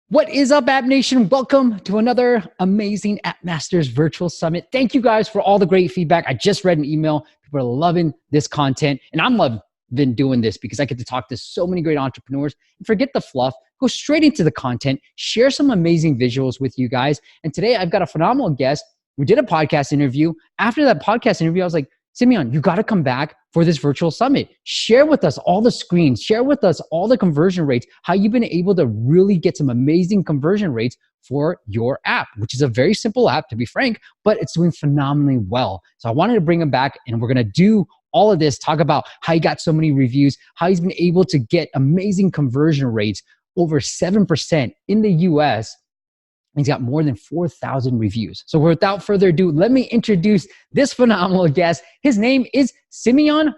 What is up, App Nation? Welcome to another amazing App Masters Virtual Summit. Thank you guys for all the great feedback. I just read an email. People are loving this content, and I'm loving doing this because I get to talk to so many great entrepreneurs and forget the fluff, go straight into the content, share some amazing visuals with you guys. And today I've got a phenomenal guest. We did a podcast interview. After that podcast interview, I was like, Semyon, you got to come back for this virtual summit. Share with us all the screens, share with us all the conversion rates, how you've been able to really get some amazing conversion rates for your app, which is a very simple app, to be frank, but it's doing phenomenally well. So I wanted to bring him back, and we're going to do all of this, talk about how he got so many reviews, how he's been able to get amazing conversion rates, over 7% in the US. He's got more than 4,000 reviews. So without further ado, let me introduce this phenomenal guest. His name is Semyon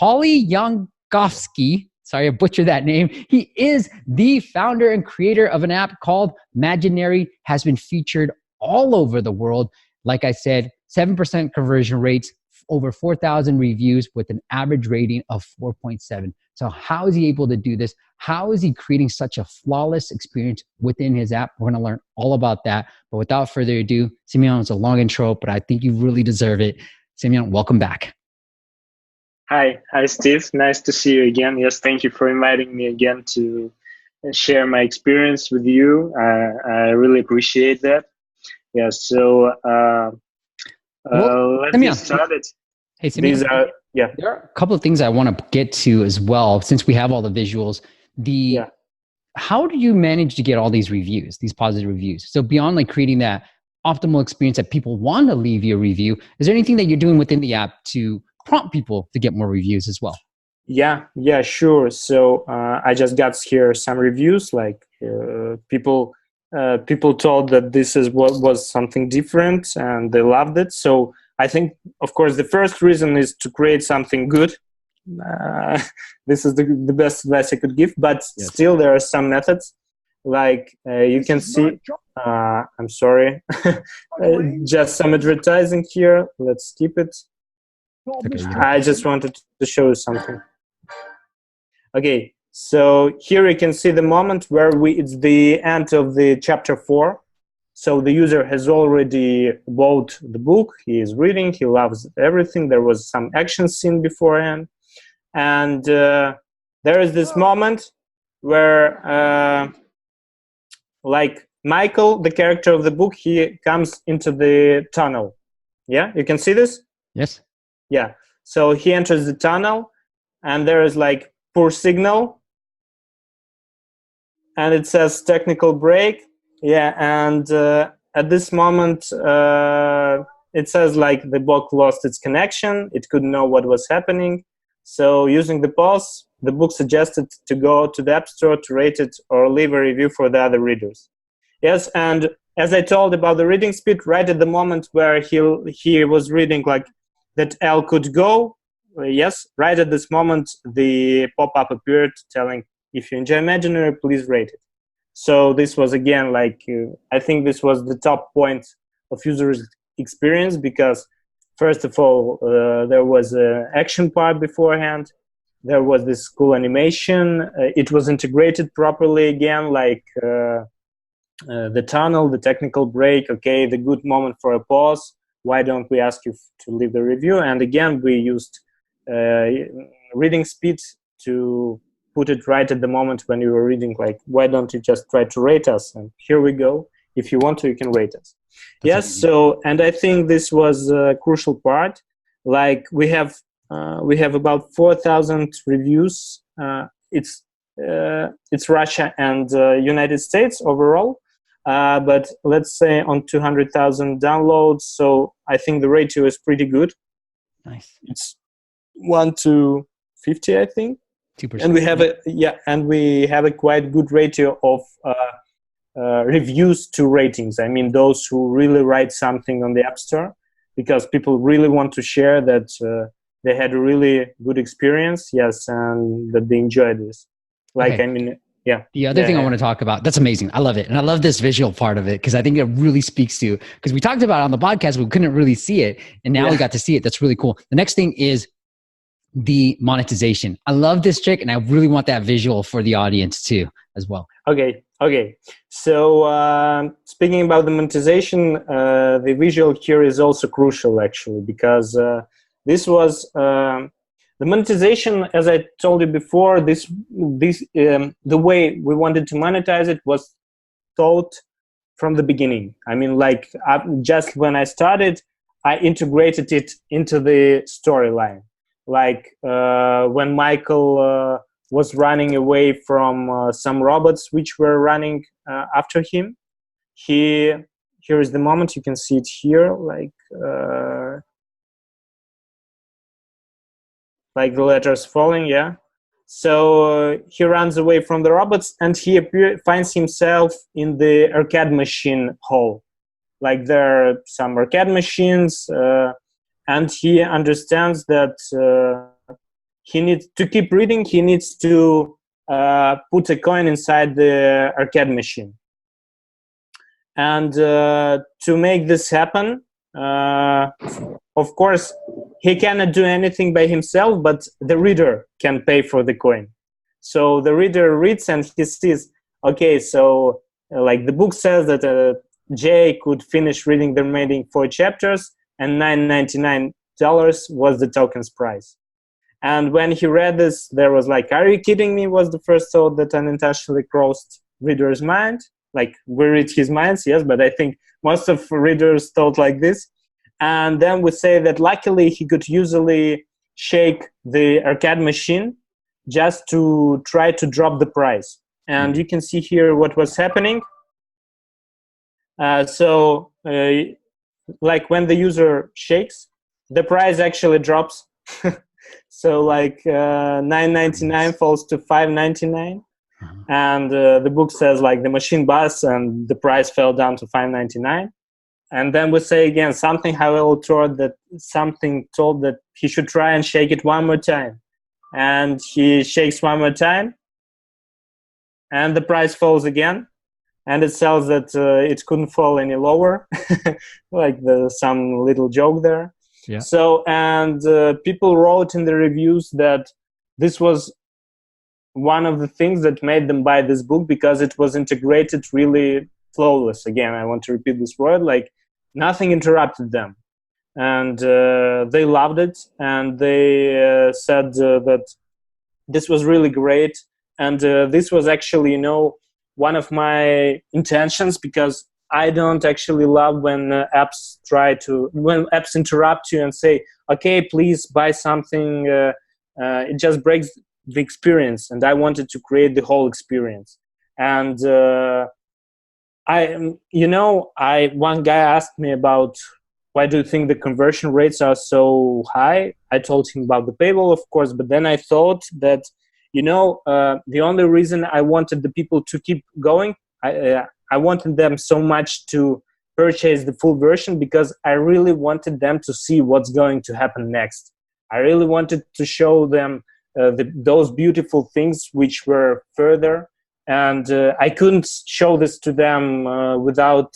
Polyakovskiy. Sorry, I butchered that name. He is the founder and creator of an app called Maginary, has been featured all over the world. Like I said, 7% conversion rates, over 4,000 reviews with an average rating of 4.7. So how is he able to do this? How is he creating such a flawless experience within his app? We're going to learn all about that. But without further ado, Semyon, it's a long intro, but I think you really deserve it. Semyon, welcome back. Hi, Steve. Nice to see you again. Yes, thank you for inviting me again to share my experience with you. I really appreciate that. Yeah, so let's get started. Hey, Semyon, there are a couple of things I want to get to as well, since we have all the visuals. How do you manage to get all these reviews, these positive reviews? So beyond like creating that optimal experience that people want to leave you a review, is there anything that you're doing within the app to prompt people to get more reviews as well? Yeah, sure. So I just got here some reviews, like people told that this is what was something different and they loved it. So I think, of course, the first reason is to create something good. This is the best advice I could give, but still there are some methods. Like you can see, I'm sorry, just some advertising here. Let's skip it. Okay, I just wanted to show you something. Okay, so here you can see the moment where it's the end of the chapter 4. So the user has already bought the book, he is reading, he loves everything. There was some action scene beforehand. And there is this moment where, like Michael, the character of the book, he comes into the tunnel. Yeah, you can see this? Yes. Yeah, so he enters the tunnel and there is like poor signal. And it says technical break. Yeah, and at this moment, it says like the book lost its connection. It couldn't know what was happening. So using the pause, the book suggested to go to the App Store to rate it or leave a review for the other readers. Yes, and as I told about the reading speed, right at the moment where he was reading like that L could go, yes, right at this moment, the pop-up appeared telling, if you enjoy Imaginary, please rate it. So this was, again, like, I think this was the top point of user experience because, first of all, there was an action part beforehand. There was this cool animation. It was integrated properly again, like the tunnel, the technical break, okay, the good moment for a pause. Why don't we ask you to leave the review? And again, we used reading speed to put it right at the moment when you were reading, like, why don't you just try to rate us? And here we go. If you want to, you can rate us. Yes, so, and I think this was a crucial part. Like, we have about 4,000 reviews. It's Russia and United States overall. But let's say on 200,000 downloads. So I think the ratio is pretty good. Nice. It's 1 to 50, I think. 2%. And we have a quite good ratio of reviews to ratings. I mean, those who really write something on the App Store, because people really want to share that they had a really good experience, yes, and that they enjoyed this. Like, okay. I mean, yeah. The other thing I want to talk about, that's amazing. I love it. And I love this visual part of it because I think it really speaks to, because we talked about it on the podcast, we couldn't really see it. And now we got to see it. That's really cool. The next thing is the monetization. I love this trick and I really want that visual for the audience too, as well. Okay. Okay, so speaking about the monetization, the visual here is also crucial actually, because this was the monetization, as I told you before, the way we wanted to monetize it was thought from the beginning. I mean, like just when I started, I integrated it into the storyline. Like when Michael was running away from some robots which were running after him. Here is the moment. You can see it here, like the letters falling. Yeah. So he runs away from the robots, and he finds himself in the arcade machine hall. Like there are some arcade machines, and he understands that he needs to keep reading. He needs to put a coin inside the arcade machine. And to make this happen, of course, he cannot do anything by himself, but the reader can pay for the coin. So the reader reads and he sees, okay, so like the book says that Jay could finish reading the remaining 4 chapters, and $9.99 was the token's price. And when he read this, there was like, are you kidding me? Was the first thought that unintentionally crossed reader's mind. Like, we read his minds, yes, but I think most of readers thought like this. And then we say that luckily he could usually shake the arcade machine just to try to drop the price. And you can see here what was happening. Like when the user shakes, the price actually drops. So like $9.99 falls to $5.99. And the book says like the machine buzzed and the price fell down to $5.99. And then we say again, something told that he should try and shake it one more time. And he shakes one more time, and the price falls again. And it tells that it couldn't fall any lower, like some little joke there. Yeah. So, and people wrote in the reviews that this was one of the things that made them buy this book, because it was integrated really flawless. Again, I want to repeat this word, like nothing interrupted them. And they loved it, and they said that this was really great. And this was actually, one of my intentions, because I don't actually love when apps interrupt you and say, okay, please buy something. It just breaks the experience, and I wanted to create the whole experience. And one guy asked me about, why do you think the conversion rates are so high? I told him about the paywall, of course, but then I thought that, the only reason I wanted the people to keep going, I wanted them so much to purchase the full version, because I really wanted them to see what's going to happen next. I really wanted to show them those beautiful things which were further. And I couldn't show this to them without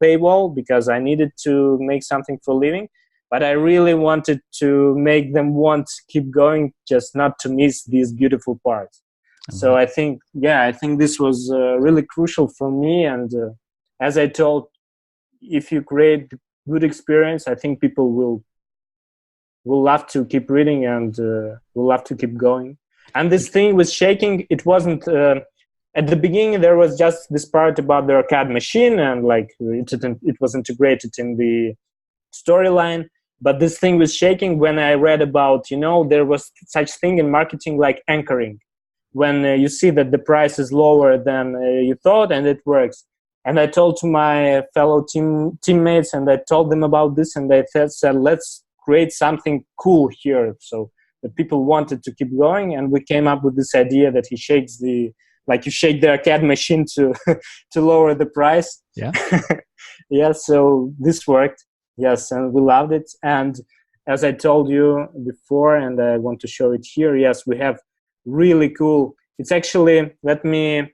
paywall, because I needed to make something for a living. But I really wanted to make them want to keep going, just not to miss these beautiful parts. Mm-hmm. So I think this was really crucial for me. And as I told, if you create good experience, I think people will love to keep reading and will love to keep going. And this thing with shaking, it wasn't... at the beginning, there was just this part about the arcade machine, and like it was integrated in the storyline. But this thing was shaking when I read about, there was such thing in marketing like anchoring, when you see that the price is lower than you thought, and it works. And I told to my fellow teammates, and I told them about this, and they said, let's create something cool here, so the people wanted to keep going. And we came up with this idea that he shakes you shake the arcade machine to lower the price. Yeah. Yeah, so this worked. Yes, and we loved it. And as I told you before, and I want to show it here, yes, we have really cool... It's actually, let me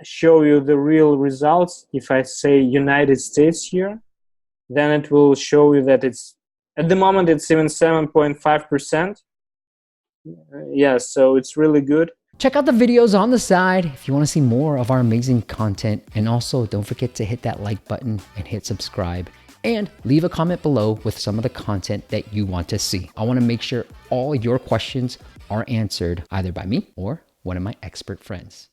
show you the real results. If I say United States here, then it will show you that it's, at the moment, it's even 7.5%. Yeah, so it's really good. Check out the videos on the side if you want to see more of our amazing content. And also don't forget to hit that like button and hit subscribe. And leave a comment below with some of the content that you want to see. I want to make sure all your questions are answered either by me or one of my expert friends.